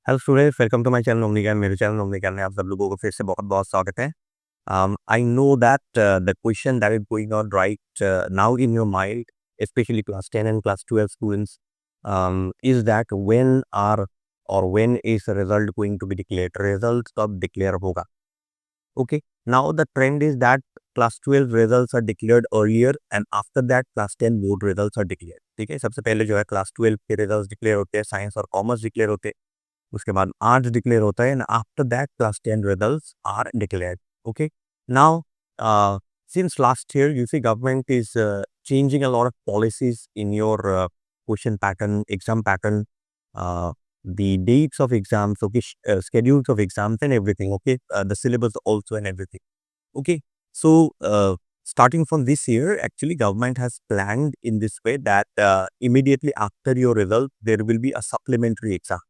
Hello students, welcome to my channel Omni Gyan. मेरे channel Omni ज्ञान में आप सब लोगों को फिर से बहुत-बहुत स्वागत है। I know that the question that is going on right now in your mind, especially class 10 and class 12 students, is that when is the result going to be declared? Results कब declare होगा? Okay. Now the trend is that class 12 results are declared earlier and after that class 10 board results are declared. ठीक है, सबसे पहले जो है class 12 के results declare होते हैं, साइंस और कॉमर्स डिक्लेयर होते हैं, उसके बाद आर्ट्स डिक्लेयर होता है, and after that class 10 results are declared. Okay, now since last year you see government is changing a lot of policies in your question pattern, exam pattern, the dates of exams, okay, schedules of exams and everything, okay, the syllabus also and everything. Okay, so starting from this year, actually government has planned in this way that immediately after your result there will be a supplementary exam.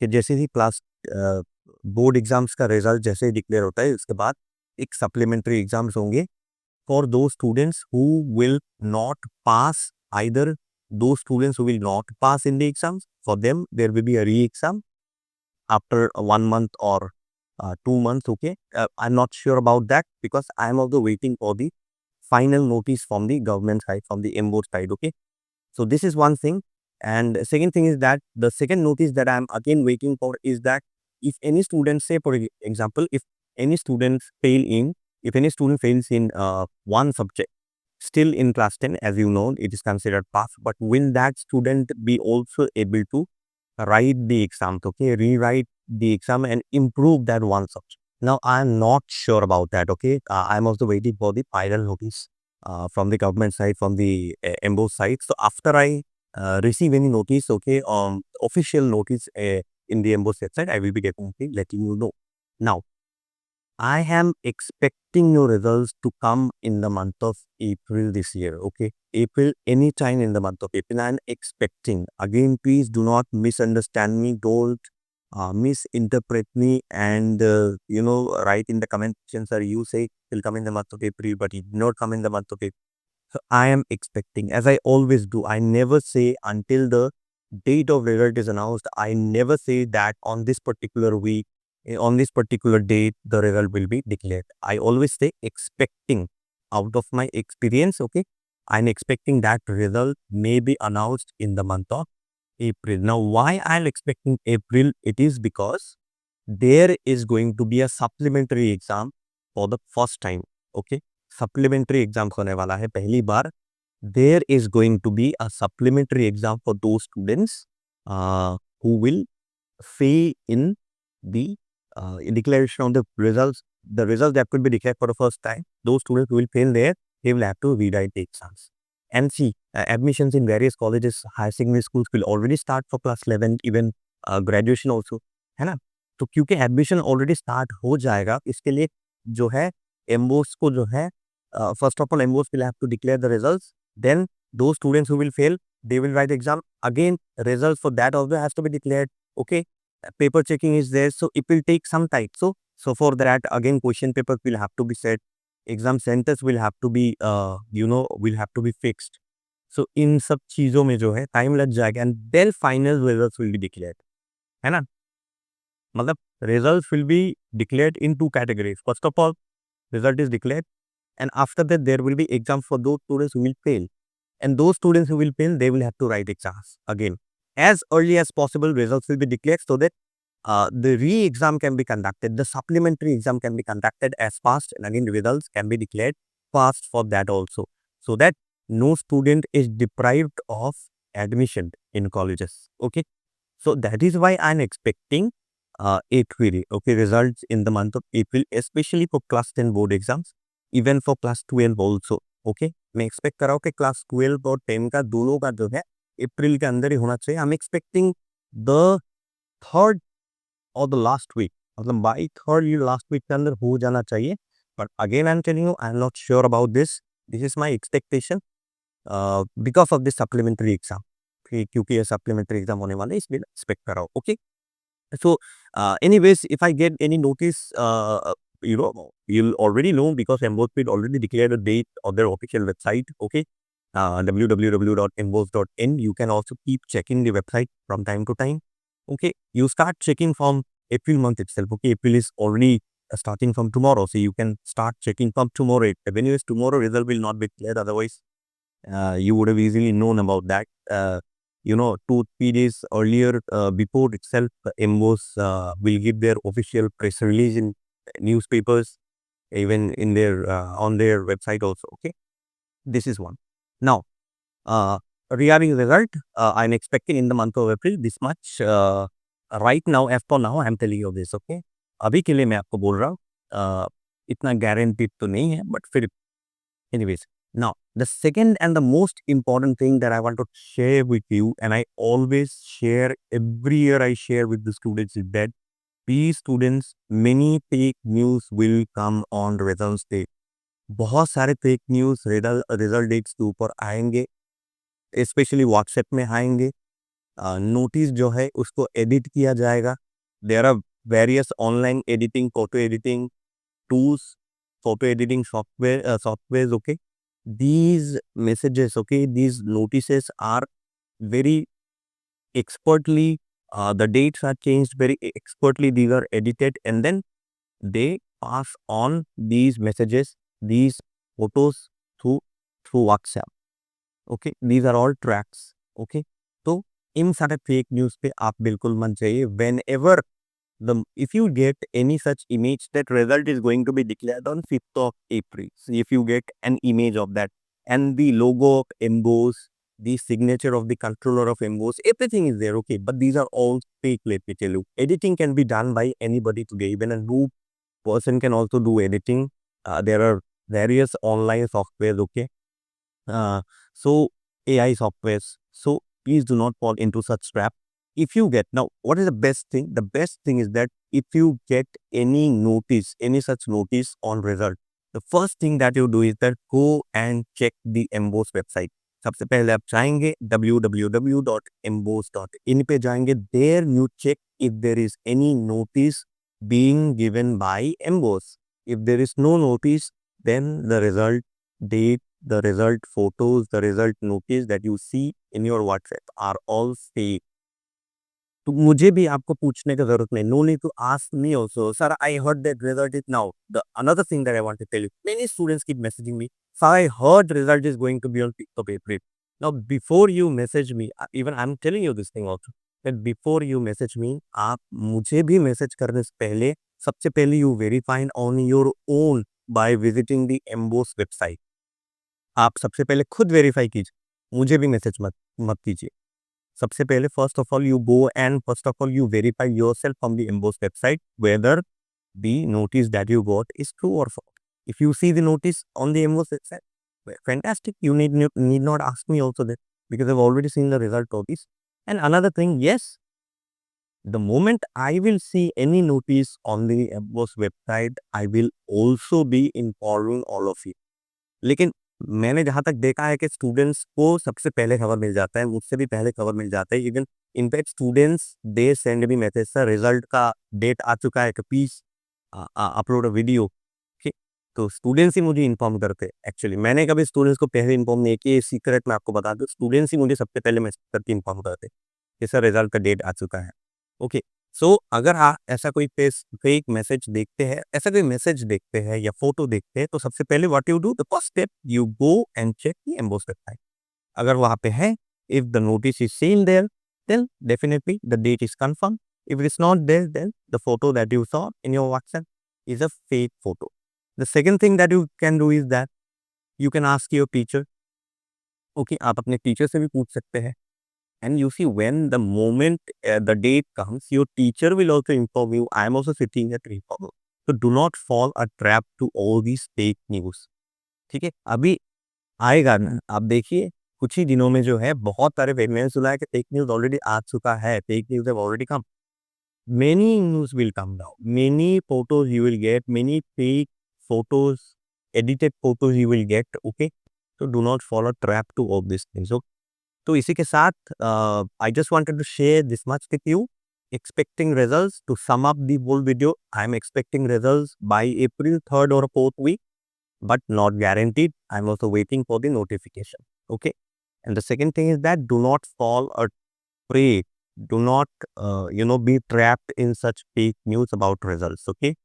कि जैसे ही class board exams का result जैसे ही declare होता है, उसके बाद एक सप्लीमेंट्री एग्जाम्स होंगे for those students who will not pass, either those students who will not pass in the exams, for them there will be a re exam after 1 month or 2 months. Okay, I'm not sure about that because I'm also waiting for the final notice from the government side, from the MBOD side. Okay, so this is one thing. And second thing is that the second notice that I'm again waiting for is that if any student, say for example, if any student fails in one subject, still in class 10, as you know, it is considered pass, but will that student be also able to write the exam, okay, rewrite the exam and improve that one subject? Now, I'm not sure about that, okay. I'm also waiting for the final notice from the government side, from the MBO side. So after I receive any notice, okay, official notice in the MBO website, I will be definitely letting you know. Now, I am expecting your results to come in the month of April this year. Okay, April, anytime in the month of April. I'm expecting. Again, please do not misunderstand me. Don't misinterpret me and write in the comment section, sir, you say it will come in the month of April, but it did not come in the month of April. So I am expecting, as I always do. I never say until the date of result is announced. I never say that on this particular week, on this particular date, the result will be declared. I always say expecting, out of my experience. Okay, I'm expecting that result may be announced in the month of April. Now, why I'm expecting April? It is because there is going to be a supplementary exam for the first time. Okay, supplementary exam होने वाला है पहली बार. There is going to be a supplementary exam for those students who will fail in the declaration of the results. The results that could be declared for the first time, those students who will fail there, they will have to rewrite the exams. And see, admissions in various colleges, higher secondary schools will already start for class 11, even graduation also, है ना. तो क्योंकि admission already start हो जाएगा, इसके लिए जो है एमबोस को जो है first of all MBOSE will have to declare the results, then those students who will fail, they will write exam again, results for that also has to be declared. Okay, paper checking is there, so it will take some time. So for that, again, question papers will have to be set, exam centers will have to be will have to be fixed. So इन सब चीजों में जो है time लग जाएगा, and then final results will be declared, है ना. मतलब results will be declared in two categories. First of all, result is declared, and after that there will be exams for those students who will fail, and those students who will fail, they will have to write exams again. As early as possible, results will be declared so that the re-exam can be conducted, the supplementary exam can be conducted as fast, and again results can be declared fast for that also, so that no student is deprived of admission in colleges. Okay, so that is why I'm expecting April, okay, results in the month of April, especially for class 10 board exams, even for class 12 also. Okay, मैं expect कर रहा हूँ कि class 12 और 10 का दोनों का जो है अप्रैल के अंदर ही होना चाहिए. I am expecting the third और द लास्ट वीक, मतलब बाई थर्ड या लास्ट वीक के अंदर हो जाना चाहिए. But again I am telling you, I am not sure about this. This is my expectation because of this supplementary exam, क्योंकि ये सप्लीमेंट्री एग्जाम होने वाले, इसलिए एक्सपेक्ट कर रहा हूँ. Okay, so anyways, if I get any notice, you'll already know because MBOS will already declare the date on their official website. Okay, www.mbos.in. You can also keep checking the website from time to time. Okay, you start checking from April month itself. Okay, April is already starting from tomorrow, so you can start checking from tomorrow. Anyways, tomorrow result will not be clear. Otherwise, you would have easily known about that. 2-3 days earlier, before itself, MBOS will give their official press release in newspapers, even in their on their website also. Okay, this is one. Now, uh, regarding result, I'm expecting in the month of April this much. Right now, as for now, I'm telling you this. Okay, अभी के लिए मैं आपको बोल रहा हूँ. इतना guaranteed तो नहीं है, but फिर anyways. Now, the second and the most important thing that I want to share with you, and I always share every year, I share with the students, is that these students, many fake news will come on results day. बहुत सारे fake news result dates के ऊपर आएंगे, specially WhatsApp में आएंगे. Notice जो है उसको एडिट किया जाएगा. There are various online editing, photo editing tools, photo editing software. Okay, these messages, okay, these notices are very expertly, the dates are changed very expertly, these are edited, and then they pass on these messages, these photos through WhatsApp. Okay, these are all tracks. Okay, तो इन सारे fake news पे आप बिल्कुल मत जाइए. Whenever if you get any such image that result is going to be declared on 5th of April, so if you get an image of that and the logo of MBOS, the signature of the controller of MBOS, everything is there. Okay, but these are all fake. Let me tell you, editing can be done by anybody today. Even a noob person can also do editing. There are various online softwares. Okay, so AI softwares. So please do not fall into such trap. If you get, now, what is the best thing? The best thing is that if you get any notice, any such notice on result, the first thing that you do is that go and check the MBOS website. सबसे पहले आप जाएंगे www.mbos.in पे जाएंगे. There you check if there is any notice being given by MBOS. If there is no notice, then the result date, the result photos, the result notice that you see in your WhatsApp are all fake. तो मुझे भी आपको पूछने की जरूरत नहीं. No need to ask me also, sir I heard that result is now. The another thing that I want to tell you, many students keep messaging me, sir I heard result is going to be on 5th of April. Now before you message me, even I am telling you this thing also, that before you message me, आप मुझे भी message करने से पहले सबसे पहले you verify on your own by visiting the MBOSE website. आप सबसे पहले खुद वेरीफाई कीजिए, मुझे भी मैसेज मत मत कीजिए. सबसे पहले first of all you go and first of all you verify yourself from the embossed website whether the notice that you got is true or false. If you see the notice on the embossed website, fantastic. You need not ask me also that, because I've already seen the result of this. And another thing, yes, the moment I will see any notice on the embossed website, I will also be informing all of you. लेकिन मैंने जहाँ तक देखा है कि students को सबसे पहले खबर मिल जाता है, मुझसे भी पहले खबर मिल जाता है. Even in fact students they send me message, sir result का डेट आ चुका है, प्लीज अपलोड अ वीडियो. ठीक, तो स्टूडेंट्स ही मुझे इन्फॉर्म करते हैं. एक्चुअली मैंने कभी स्टूडेंट्स को पहले इन्फॉर्म नहीं किया, ये सीक्रेट मैं आपको बता दूं, स्टूडेंट्स ही मुझे सबसे पहले मैसेज करके इन्फॉर्म करते हैं कि सर रिजल्ट का डेट आ चुका है. ओके, सो अगर आप ऐसा कोई फेक मैसेज देखते हैं, ऐसा कोई मैसेज देखते हैं या फोटो देखते हैं, तो सबसे पहले what you do, the first step, you go and check the MBOSE website. अगर वहां पे है, if the notice is same there, then definitely the date is confirmed. If it is not there, then the photo that you saw in your WhatsApp is a fake photo. The second thing that you can do is that you can ask your teacher. Okay, आप अपने teacher से भी पूछ सकते हैं. And you see, when the moment the date comes, your teacher will also inform you. I am also sitting here to inform you. So do not fall a trap to all these fake news. ठीक है, अभी आएगा ना, आप देखिए कुछ ही दिनों में जो है बहुत सारे मैंने सुना है कि फेक न्यूज ऑलरेडी आ चुका है. Fake news have already come. Many news will come now. Many photos you will get. Many fake photos, edited photos you will get. Okay, so do not fall a trap to all these things. Okay? तो इसी के साथ I just wanted to share this much with you. Expecting results. To sum up the whole video, I am expecting results by April 3rd or 4th week, but not guaranteed. I'm also waiting for the notification. Okay. And the second thing is that do not fall a prey do not, be trapped in such fake news about results. Okay.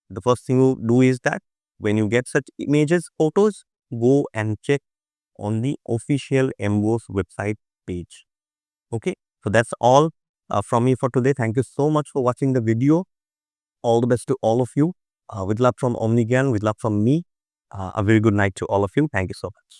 The first thing you do is that when you get such images, photos, go and check on the official MWOS website page. Okay. So that's all from me for today. Thank you so much for watching the video. All the best to all of you. With love from OmniGyan, with love from me. A very good night to all of you. Thank you so much.